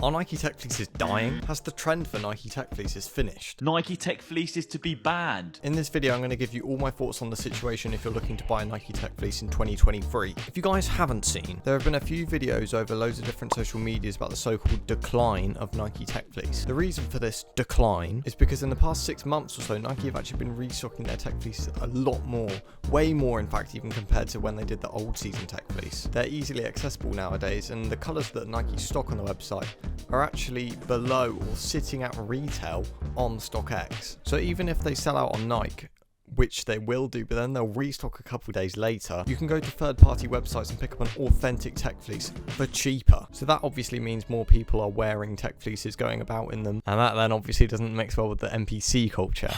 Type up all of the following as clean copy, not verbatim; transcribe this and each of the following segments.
Are Nike Tech Fleeces dying? Has the trend for Nike Tech Fleeces finished? Nike Tech Fleece is to be banned. In this video, I'm going to give you all my thoughts on the situation if you're looking to buy a Nike Tech Fleece in 2023. If you guys haven't seen, there have been a few videos over loads of different social medias about the so-called decline of Nike Tech Fleece. The reason for this decline is because in the past 6 months or so, Nike have actually been restocking their Tech Fleeces a lot more, way more in fact, even compared to when they did the old season Tech Fleece. They're easily accessible nowadays, and the colours that Nike stock on the website are actually below or sitting at retail on StockX. So even if they sell out on Nike, which they will do, but then they'll restock a couple days later, you can go to third-party websites and pick up an authentic Tech Fleece for cheaper. So that obviously means more people are wearing Tech Fleeces, going about in them, and that then obviously doesn't mix well with the NPC culture.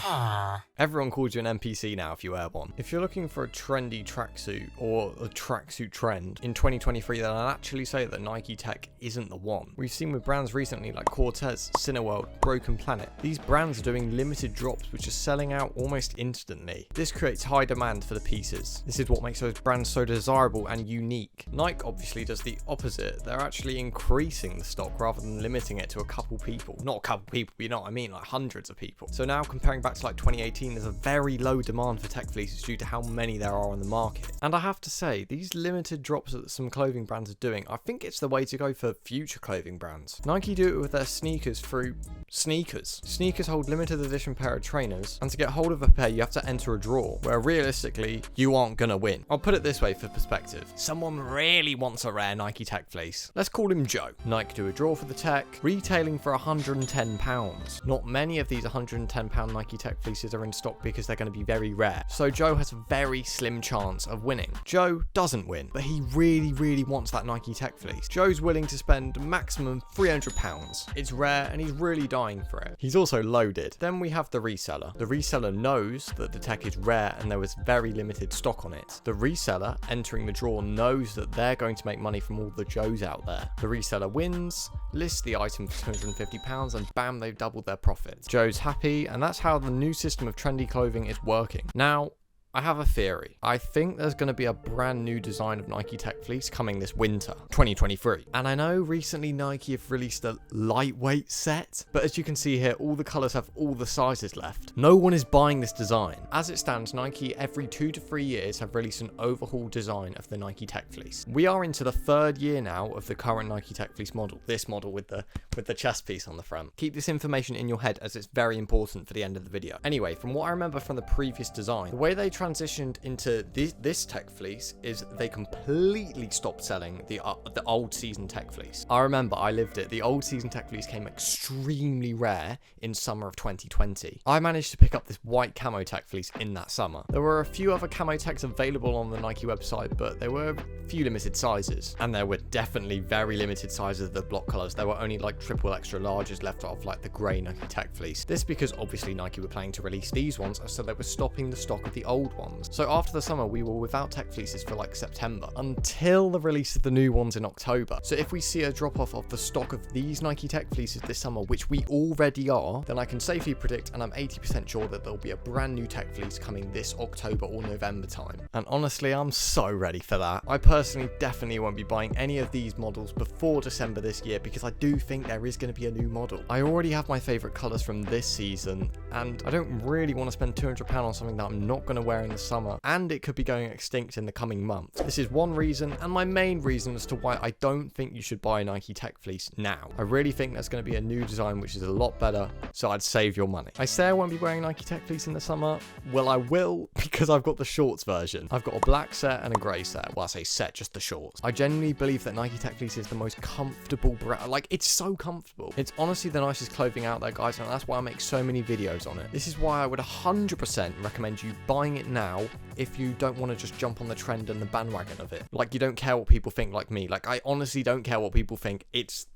Everyone calls you an NPC now if you wear one. If you're looking for a trendy tracksuit or a tracksuit trend in 2023, then I'd actually say that Nike Tech isn't the one. We've seen with brands recently like Cortez, Cineworld, Broken Planet. These brands are doing limited drops which are selling out almost instantly. This creates high demand for the pieces. This is what makes those brands so desirable and unique. Nike obviously does the opposite. They're actually increasing the stock rather than limiting it to a couple people. Not a couple people, you know what I mean, like hundreds of people. So now comparing back to like 2018, there's a very low demand for Tech Fleeces due to how many there are on the market. And I have to say, these limited drops that some clothing brands are doing, I think it's the way to go for future clothing brands. Nike do it with their sneakers through sneakers. Sneakers hold limited edition pair of trainers, and to get hold of a pair you have to enter a draw, where realistically you aren't gonna win. I'll put it this way for perspective. Someone really wants a rare Nike Tech Fleece. Let's call him Joe. Nike do a draw for the Tech, retailing for £110. Not many of these £110 Nike Tech Fleeces are in stock because they're going to be very rare. So Joe has a very slim chance of winning. Joe doesn't win, but he really wants that Nike Tech Fleece. Joe's willing to spend maximum £300. It's rare and he's really dying for it. He's also loaded. Then we have the reseller. The reseller knows that the Tech is rare and there was very limited stock on it. The reseller entering the draw knows that they're going to make money from all the Joes out there. The reseller wins, lists the item for £250, and bam, they've doubled their profits. Joe's happy, and that's how the new system of trendy clothing is working. Now, I have a theory. I think there's going to be a brand new design of Nike Tech Fleece coming this winter, 2023. And I know recently Nike have released a lightweight set, but as you can see here, all the colors have all the sizes left. No one is buying this design. As it stands, Nike every 2 to 3 years have released an overhaul design of the Nike Tech Fleece. We are into the 3rd year now of the current Nike Tech Fleece model. This model with the chest piece on the front. Keep this information in your head as it's very important for the end of the video. Anyway, from what I remember from the previous design, the way they transitioned into this Tech Fleece is they completely stopped selling the old season Tech Fleece. I remember, I lived it. The old season Tech Fleece came extremely rare in summer of 2020. I managed to pick up this white camo Tech Fleece in that summer. There were a few other camo Techs available on the Nike website, but there were a few limited sizes, and there were definitely very limited sizes of the block colors. There were only like triple extra larges left off, like the grey Nike Tech Fleece. This because obviously Nike were planning to release these ones, so they were stopping the stock of the old ones. So after the summer, we were without Tech Fleeces for like September, until the release of the new ones in October. So if we see a drop off of the stock of these Nike Tech Fleeces this summer, which we already are, then I can safely predict, and I'm 80% sure, that there'll be a brand new Tech Fleece coming this October or November time. And honestly, I'm so ready for that. I personally definitely won't be buying any of these models before December this year, because I do think there is going to be a new model. I already have my favorite colors from this season, and I don't really want to spend £200 on something that I'm not going to wear in the summer, and it could be going extinct in the coming months. This is one reason, and my main reason as to why I don't think you should buy a Nike Tech Fleece now. I really think there's going to be a new design which is a lot better, so I'd save your money. I say I won't be wearing Nike Tech Fleece in the summer. Well, I will, because I've got the shorts version. I've got a black set and a grey set. Well, I say set, just the shorts. I genuinely believe that Nike Tech Fleece is the most comfortable brand. Like, it's so comfortable. It's honestly the nicest clothing out there, guys, and that's why I make so many videos on it. This is why I would 100% recommend you buying it now if you don't want to just jump on the trend and the bandwagon of it. Like, you don't care what people think like me. Like, I honestly don't care what people think. It's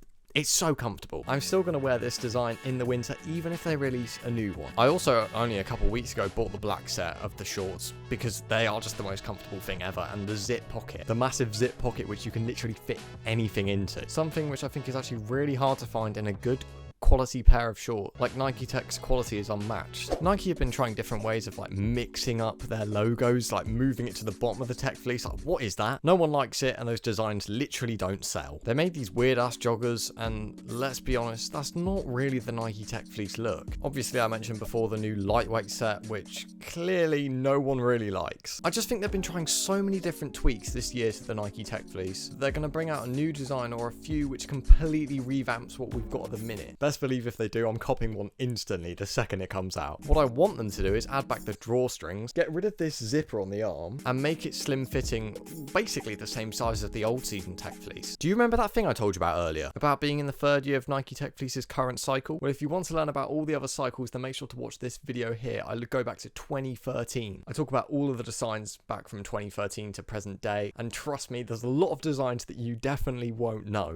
so comfortable. I'm still going to wear this design in the winter, even if they release a new one. I also, only a couple weeks ago, bought the black set of the shorts because they are just the most comfortable thing ever. And the zip pocket, the massive zip pocket, which you can literally fit anything into. Something which I think is actually really hard to find in a good quality pair of shorts. Like, Nike Tech's quality is unmatched. Nike have been trying different ways of like mixing up their logos, like moving it to the bottom of the Tech Fleece. Like, what is that? No one likes it, and those designs literally don't sell. They made these weird ass joggers, and let's be honest, that's not really the Nike Tech Fleece look. Obviously, I mentioned before the new lightweight set, which clearly no one really likes. I just think they've been trying so many different tweaks this year to the Nike Tech Fleece. They're going to bring out a new design or a few which completely revamps what we've got at the minute. Best believe if they do, I'm copying one instantly the second it comes out. What I want them to do is add back the drawstrings, get rid of this zipper on the arm, and make it slim fitting, basically the same size as the old season Tech Fleece. Do you remember that thing I told you about earlier, about being in the third year of Nike Tech Fleece's current cycle? Well, if you want to learn about all the other cycles, then make sure to watch this video here. I go back to 2013. I talk about all of the designs back from 2013 to present day, and trust me, there's a lot of designs that you definitely won't know.